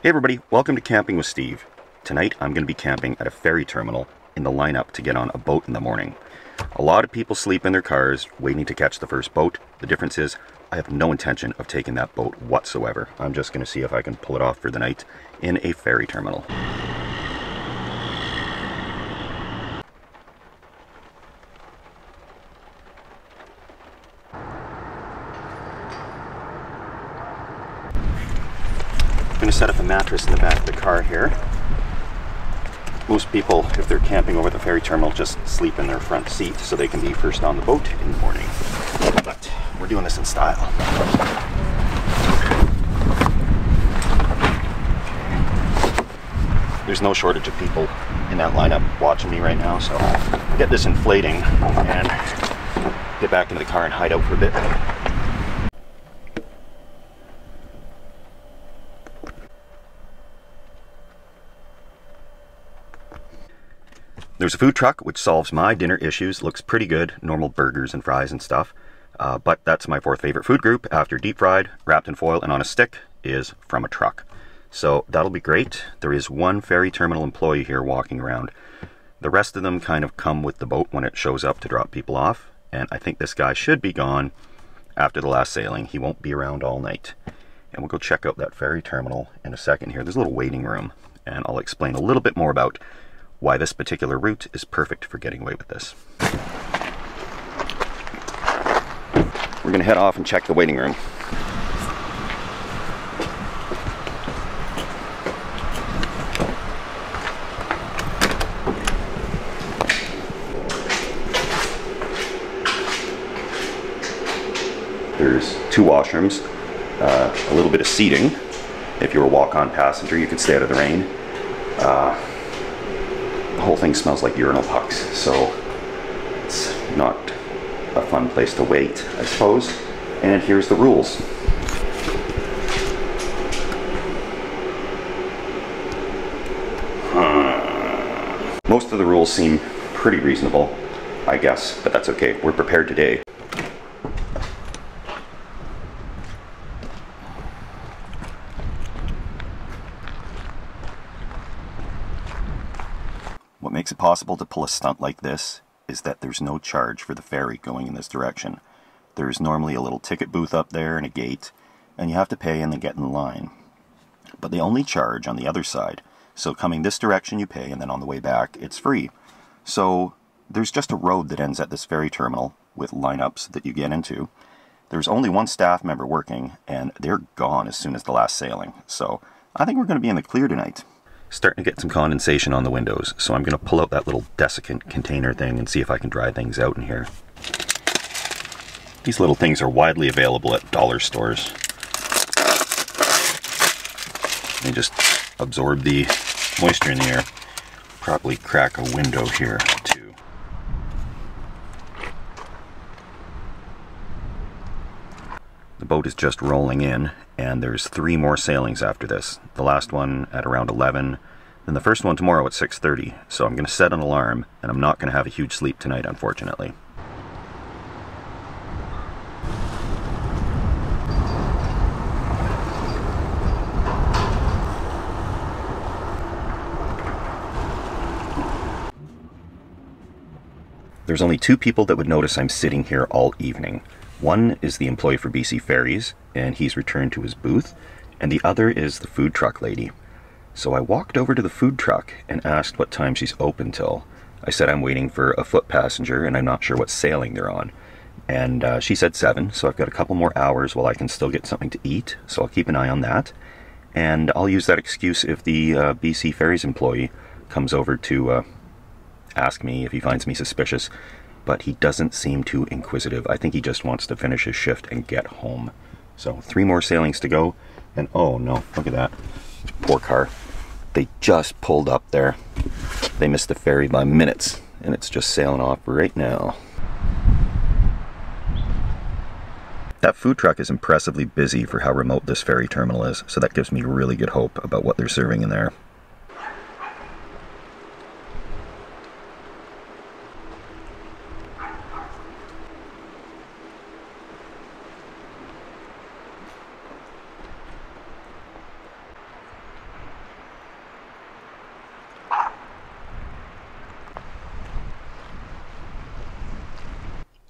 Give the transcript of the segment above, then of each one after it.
Hey everybody, welcome to Camping with Steve. Tonight I'm going to be camping at a ferry terminal in the lineup to get on a boat in the morning. A lot of people sleep in their cars waiting to catch the first boat. The difference is I have no intention of taking that boat whatsoever. I'm just going to see if I can pull it off for the night in a ferry terminal. I'm going to set up a mattress in the back of the car here. Most people, if they're camping over the ferry terminal, just sleep in their front seat so they can be first on the boat in the morning. But we're doing this in style. There's no shortage of people in that lineup watching me right now, so I'll get this inflating and get back into the car and hide out for a bit. There's a food truck which solves my dinner issues. Looks pretty good, normal burgers and fries and stuff. But that's my fourth favorite food group after deep fried, wrapped in foil and on a stick, is from a truck. So that'll be great. There is one ferry terminal employee here walking around. The rest of them kind of come with the boat when it shows up to drop people off. And I think this guy should be gone after the last sailing. He won't be around all night. And we'll go check out that ferry terminal in a second here. There's a little waiting room, and I'll explain a little bit more about why this particular route is perfect for getting away with this. We're going to head off and check the waiting room. There's two washrooms, a little bit of seating. If you're a walk-on passenger, you could stay out of the rain. The whole thing smells like urinal pucks, so it's not a fun place to wait, I suppose. And here's the rules. Most of the rules seem pretty reasonable, I guess, but that's okay. We're prepared today. What makes it possible to pull a stunt like this is that there's no charge for the ferry going in this direction. There's normally a little ticket booth up there and a gate, and you have to pay and then get in line. But they only charge on the other side, so coming this direction you pay, and then on the way back it's free. So there's just a road that ends at this ferry terminal with lineups that you get into. There's only one staff member working, and they're gone as soon as the last sailing. So I think we're going to be in the clear tonight. Starting to get some condensation on the windows, so I'm going to pull out that little desiccant container thing and see if I can dry things out in here. These little things are widely available at dollar stores. They just absorb the moisture in the air. Probably crack a window here too. The boat is just rolling in, and there's 3 more sailings after this. The last one at around 11, then the first one tomorrow at 6:30. So I'm going to set an alarm, and I'm not going to have a huge sleep tonight, unfortunately. There's only 2 people that would notice I'm sitting here all evening. One is the employee for BC Ferries, and he's returned to his booth, and the other is the food truck lady. So I walked over to the food truck and asked what time she's open till. I said I'm waiting for a foot passenger and I'm not sure what sailing they're on. And she said 7, so I've got a couple more hours while I can still get something to eat, so I'll keep an eye on that. And I'll use that excuse if the BC Ferries employee comes over to ask me if he finds me suspicious. But he doesn't seem too inquisitive. I think he just wants to finish his shift and get home. So 3 more sailings to go, and oh no, look at that. Poor car. They just pulled up there. They missed the ferry by minutes, and it's just sailing off right now. That food truck is impressively busy for how remote this ferry terminal is, so that gives me really good hope about what they're serving in there.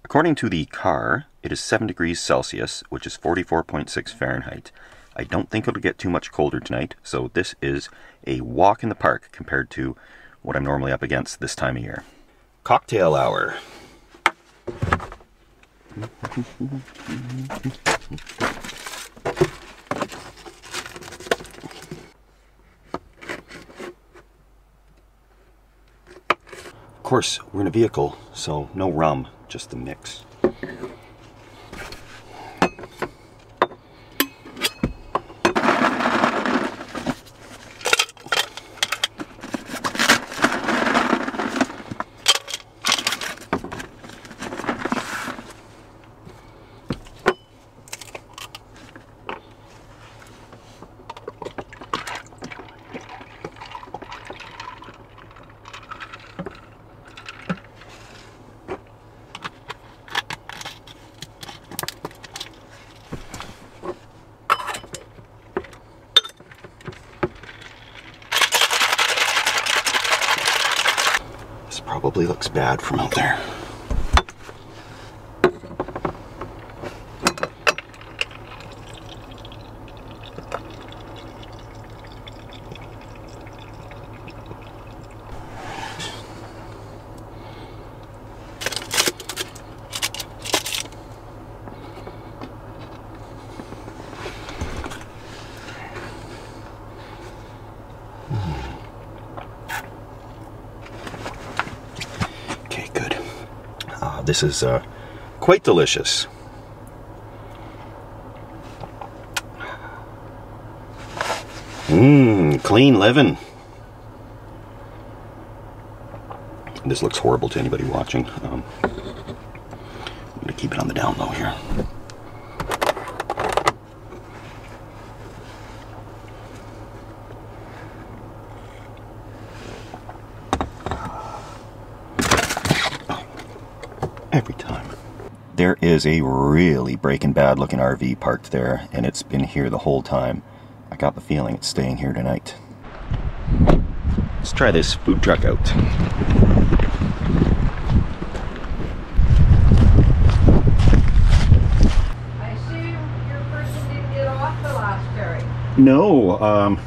According to the car, it is 7 degrees Celsius, which is 44.6 Fahrenheit. I don't think it'll get too much colder tonight, so this is a walk in the park compared to what I'm normally up against this time of year. Cocktail hour. Of course, we're in a vehicle, so no rum, just the mix. Probably looks bad from out there. This is quite delicious. Clean living. This looks horrible to anybody watching. I'm gonna keep it on the down low here. Every time. There is a really Breaking Bad looking RV parked there, and it's been here the whole time. I got the feeling it's staying here tonight. Let's try this food truck out. I assume your person didn't get off the last ferry. No,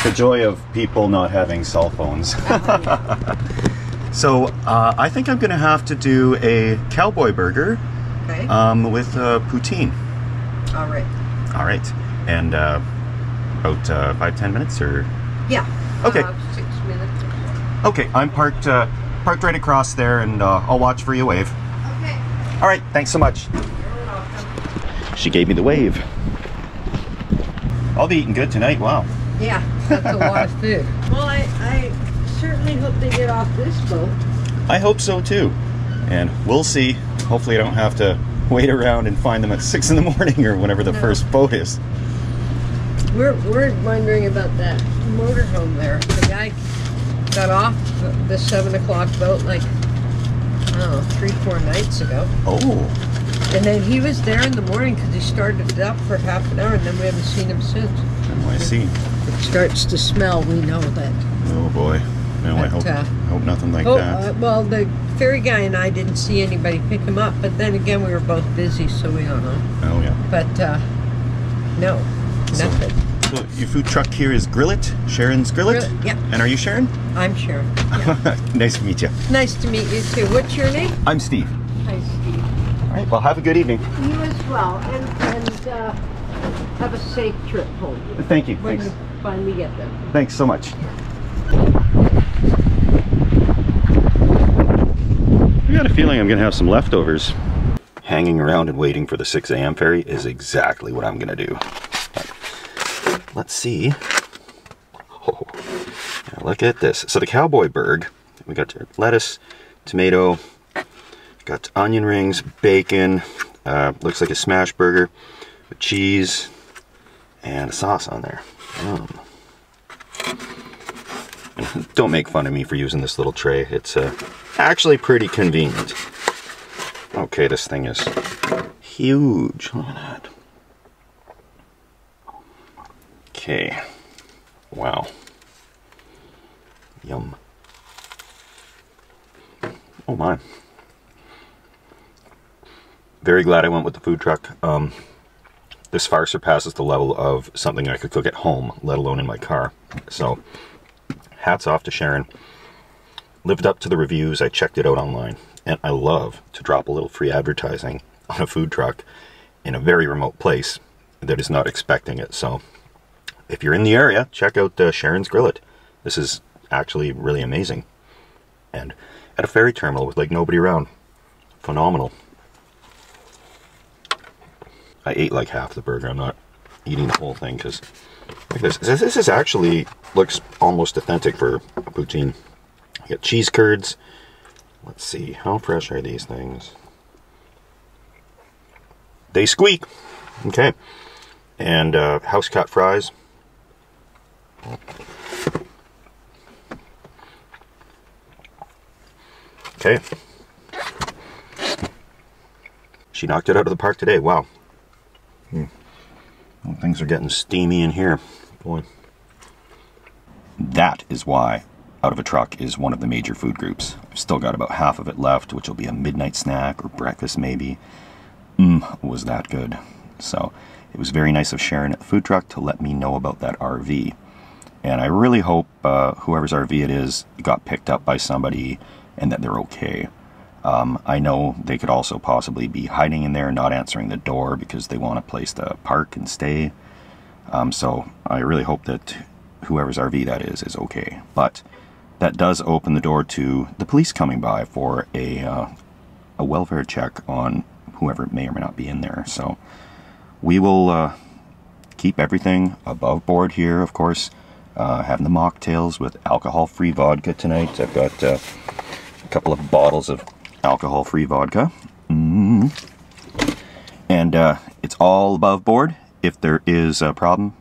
the joy of people not having cell phones. So I think I'm gonna have to do a cowboy burger, okay, with poutine. All right. All right. And about 5-10 minutes, or? Yeah. Okay. 6 minutes. Okay. I'm parked right across there, and I'll watch for you. Wave. Okay. All right. Thanks so much. You're welcome. She gave me the wave. I'll be eating good tonight. Wow. Yeah, that's a lot of food. Well, I certainly hope they get off this boat. I hope so too, and we'll see. Hopefully I don't have to wait around and find them at 6 in the morning or whenever the first boat is. We're wondering about that motorhome there. The guy got off the 7 o'clock boat like, I don't know, 3-4 nights ago. Oh. And then he was there in the morning because he started it up for half an hour, and then we haven't seen him since. Oh, I see. It starts to smell, we know that. Oh boy. No, but, I hope nothing like that. Well, the ferry guy and I didn't see anybody pick him up, but then again, we were both busy, so we don't know. Oh, yeah. But, no, nothing. So your food truck here is Grill It, Sharon's Grill It? Yeah. And are you Sharon? I'm Sharon. Yeah. Nice to meet you. Nice to meet you, too. What's your name? I'm Steve. Hi, Steve. All right, well, have a good evening. You as well, and have a safe trip home. Thank you. When Thanks. you finally get there. Thanks so much. I got a feeling I'm going to have some leftovers. Hanging around and waiting for the 6 a.m. ferry is exactly what I'm going to do. But let's see. Oh, now look at this. So the cowboy burg, we got lettuce, tomato, got onion rings, bacon, looks like a smash burger with cheese and a sauce on there. Don't make fun of me for using this little tray. It's actually pretty convenient. Okay, this thing is huge. Look at that. Okay. Wow. Yum. Oh my. Very glad I went with the food truck. This far surpasses the level of something I could cook at home, let alone in my car. So, hats off to Sharon. Lived up to the reviews. I checked it out online. And I love to drop a little free advertising on a food truck in a very remote place that is not expecting it. So, if you're in the area, check out Sharon's Grill It. This is actually really amazing. And at a ferry terminal with like nobody around. Phenomenal. I ate like half the burger. I'm not eating the whole thing because like this is actually looks almost authentic for poutine. I got cheese curds. Let's see, how fresh are these things? They squeak. Okay. And house cut fries. Okay. She knocked it out of the park today. Wow. Well, things are getting steamy in here. Boy. That is why out of a truck is one of the major food groups. I've still got about half of it left, which will be a midnight snack or breakfast maybe. Was that good. So it was very nice of Sharon at the food truck to let me know about that RV. And I really hope whoever's RV it is got picked up by somebody and that they're okay. I know they could also possibly be hiding in there, not answering the door because they want a place to park and stay. So I really hope that whoever's RV that is okay. But that does open the door to the police coming by for a welfare check on whoever may or may not be in there. So we will keep everything above board here, of course. Having the mocktails with alcohol-free vodka tonight. I've got a couple of bottles of alcohol-free vodka. And it's all above board. If there is a problem,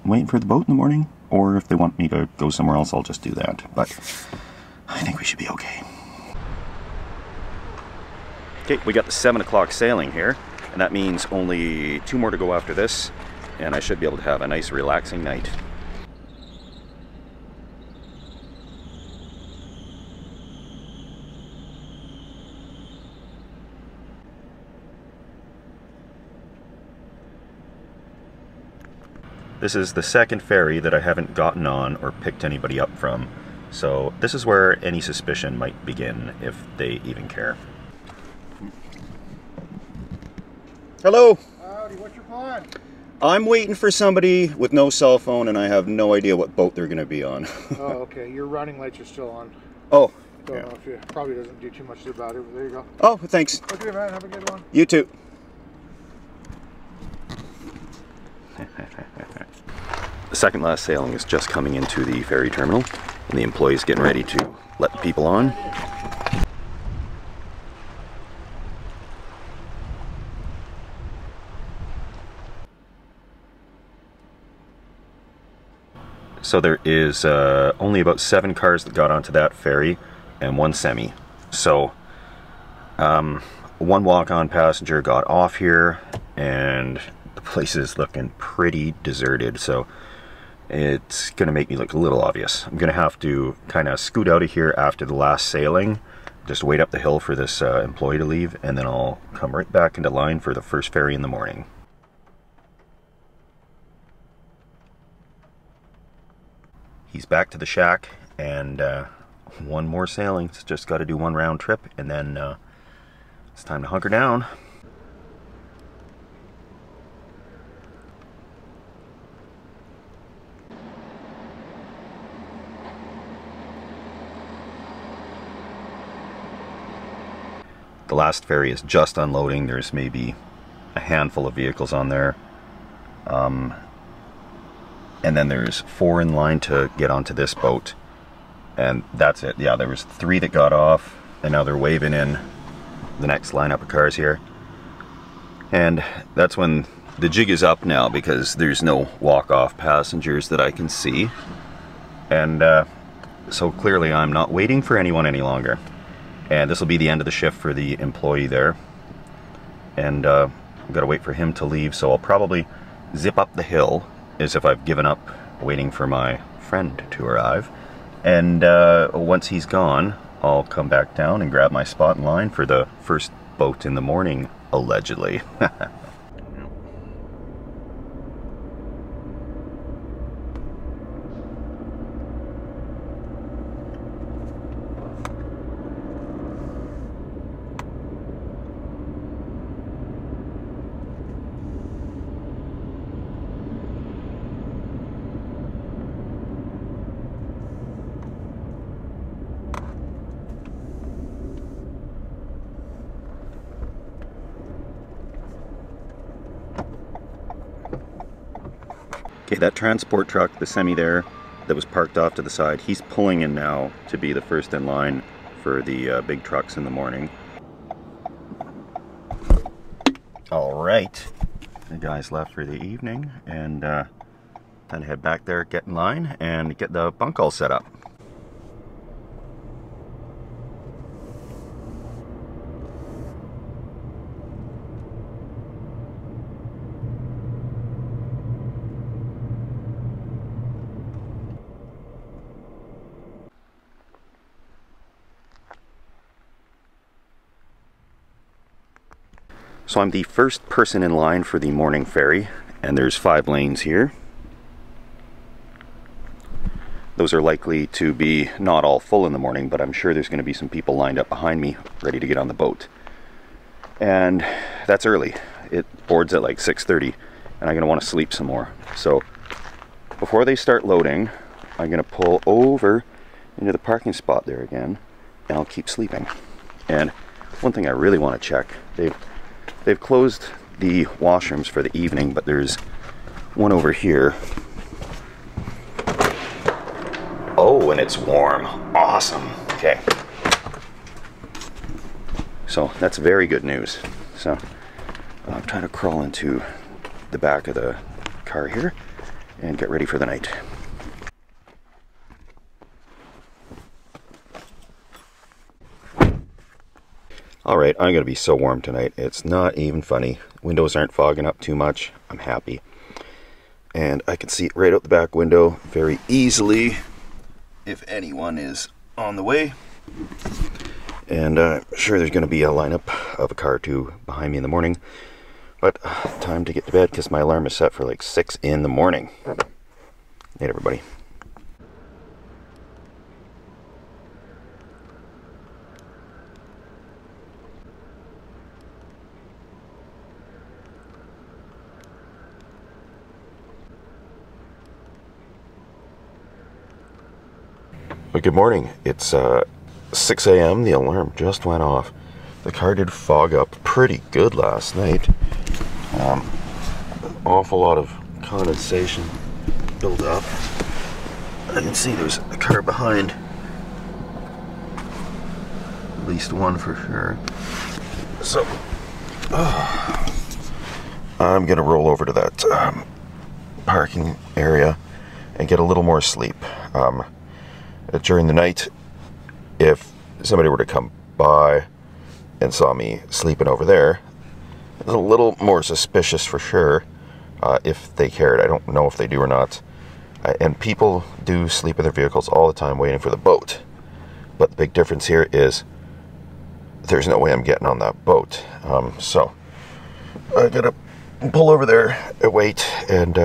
I'm waiting for the boat in the morning, or if they want me to go somewhere else, I'll just do that. But I think we should be okay. Okay, we got the 7 o'clock sailing here, and that means only 2 more to go after this, and I should be able to have a nice relaxing night. This is the second ferry that I haven't gotten on or picked anybody up from, so this is where any suspicion might begin, if they even care. Hello! Howdy, what's your plan? I'm waiting for somebody with no cell phone and I have no idea what boat they're going to be on. Oh, okay, your running lights are still on. Oh. Don't know if you, probably doesn't do too much about it, but there you go. Oh, thanks. Okay, man, have a good one. You too. The second last sailing is just coming into the ferry terminal, and the employee's getting ready to let the people on. So there is only about 7 cars that got onto that ferry and 1 semi. So 1 walk-on passenger got off here, and the place is looking pretty deserted. So it's going to make me look a little obvious. I'm going to have to kind of scoot out of here after the last sailing, just wait up the hill for this employee to leave, and then I'll come right back into line for the first ferry in the morning. He's back to the shack, and 1 more sailing. It's just got to do 1 round trip, and then it's time to hunker down. The last ferry is just unloading. There's maybe a handful of vehicles on there. And then there's 4 in line to get onto this boat. And that's it. Yeah, there was 3 that got off, and now they're waving in the next lineup of cars here. And that's when the jig is up now, because there's no walk-off passengers that I can see. And so clearly I'm not waiting for anyone any longer. And this will be the end of the shift for the employee there. And I've got to wait for him to leave, so I'll probably zip up the hill as if I've given up waiting for my friend to arrive. And once he's gone, I'll come back down and grab my spot in line for the first boat in the morning, allegedly. Okay, that transport truck, the semi there, that was parked off to the side, he's pulling in now to be the first in line for the big trucks in the morning. Alright, the guys left for the evening, and time to head back there, get in line, and get the bunk all set up. So I'm the first person in line for the morning ferry, and there's 5 lanes here. Those are likely to be not all full in the morning, but I'm sure there's going to be some people lined up behind me ready to get on the boat. And that's early. It boards at like 6:30, and I'm going to want to sleep some more. So before they start loading, I'm going to pull over into the parking spot there again, and I'll keep sleeping. And one thing I really want to check, they've closed the washrooms for the evening, but there's one over here. Oh, and it's warm. Awesome. Okay. So that's very good news. So I'm trying to crawl into the back of the car here and get ready for the night. Alright, I'm going to be so warm tonight. It's not even funny. Windows aren't fogging up too much. I'm happy. And I can see it right out the back window very easily if anyone is on the way. And I'm sure there's going to be a lineup of a car or two behind me in the morning. But time to get to bed because my alarm is set for like 6 in the morning. Night, everybody. Well, good morning. It's 6 a.m. The alarm just went off. The car did fog up pretty good last night. An awful lot of condensation built up. I can see there's a car behind. At least one for sure. So, I'm gonna roll over to that parking area and get a little more sleep. During the night, if somebody were to come by and saw me sleeping over there, it's a little more suspicious for sure, if they cared. I don't know if they do or not. And people do sleep in their vehicles all the time waiting for the boat. But the big difference here is there's no way I'm getting on that boat. So I gotta pull over there and wait, and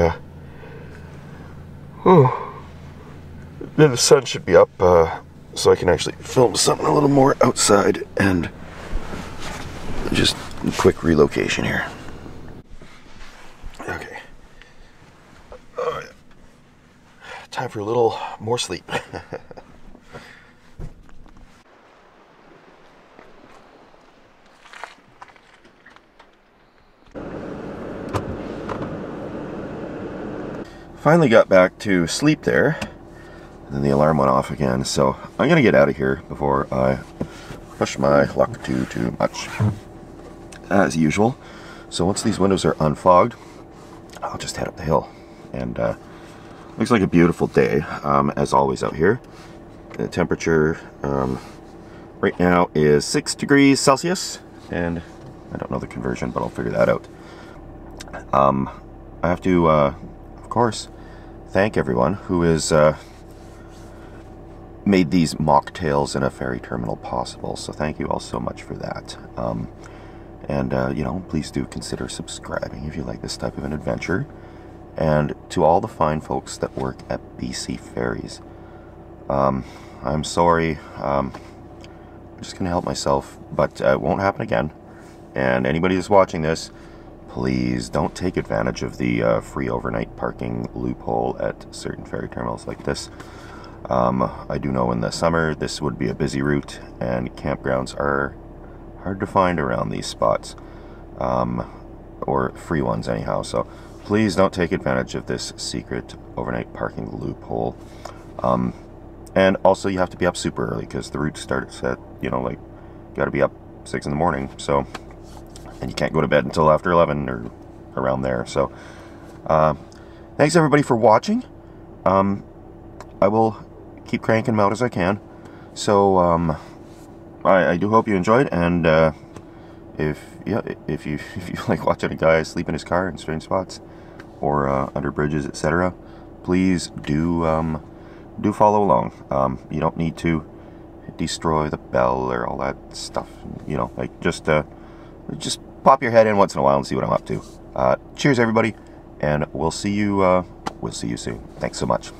then the sun should be up, so I can actually film something a little more outside, and just a quick relocation here. Okay. Time for a little more sleep. Finally got back to sleep there. And then the alarm went off again, so I'm gonna get out of here before I push my luck too much, as usual. So once these windows are unfogged, I'll just head up the hill. And looks like a beautiful day, as always out here. The temperature right now is 6 degrees Celsius, and I don't know the conversion, but I'll figure that out. I have to, of course, thank everyone who is made these mocktails in a ferry terminal possible, so thank you all so much for that. And, you know, please do consider subscribing if you like this type of an adventure. And to all the fine folks that work at BC Ferries, I'm sorry, I'm just going to help myself, but it won't happen again. And anybody that's watching this, please don't take advantage of the free overnight parking loophole at certain ferry terminals like this. I do know in the summer this would be a busy route, and campgrounds are hard to find around these spots, or free ones anyhow, so please don't take advantage of this secret overnight parking loophole. And also you have to be up super early, because the route starts at, you know, like, you gotta be up 6 in the morning, so, and you can't go to bed until after 11 or around there. So thanks everybody for watching. I will keep cranking them out as I can, so I do hope you enjoyed, and if you like watching a guy sleep in his car in strange spots or under bridges, etc., please do follow along. You don't need to destroy the bell or all that stuff. You know, like just pop your head in once in a while and see what I'm up to. Cheers, everybody, and we'll see you soon. Thanks so much.